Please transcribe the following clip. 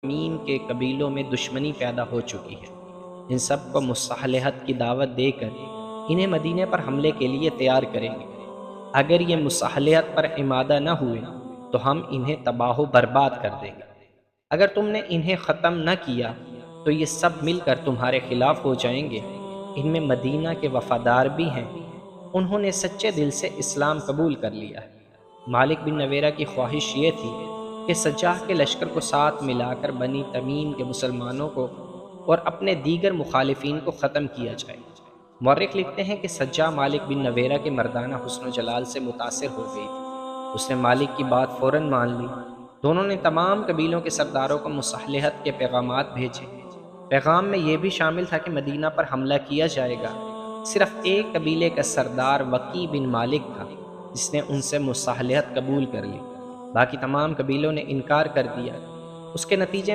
تمیم کے قبیلوں میں دشمنی پیدا ہو چکی ہے۔ ان سب کو مصالحت کی دعوت دے کر انہیں مدینے پر حملے کے لیے تیار کریں گے۔ اگر یہ مصالحت پر آمادہ نہ ہوئے تو ہم انہیں تباہ و برباد کر دیں گے۔ اگر تم نے انہیں ختم نہ کیا تو یہ سب مل کر تمہارے خلاف ہو جائیں گے۔ ان میں مدینہ کے وفادار بھی ہیں، انہوں نے سچے دل سے اسلام قبول کر لیا ہے۔ مالک بن نویرہ کی خواہش یہ تھی کہ سجاح کے لشکر کو ساتھ ملا کر بنی تمیم کے مسلمانوں کو اور اپنے دیگر مخالفین کو ختم کیا جائے۔ مورخ لکھتے ہیں کہ سجاح مالک بن نویرہ کے مردانہ حسن و جلال سے متاثر ہو گئی تھی۔ اس نے مالک کی بات فوراً مان لی۔ دونوں نے تمام قبیلوں کے سرداروں کو مصالحت کے پیغامات بھیجے۔ پیغام میں یہ بھی شامل تھا کہ مدینہ پر حملہ کیا جائے گا۔ صرف ایک قبیلے کا سردار وقی بن مالک تھا جس نے ان سے مصالحت قبول کر لی، باقی تمام قبیلوں نے انکار کر دیا۔ اس کے نتیجے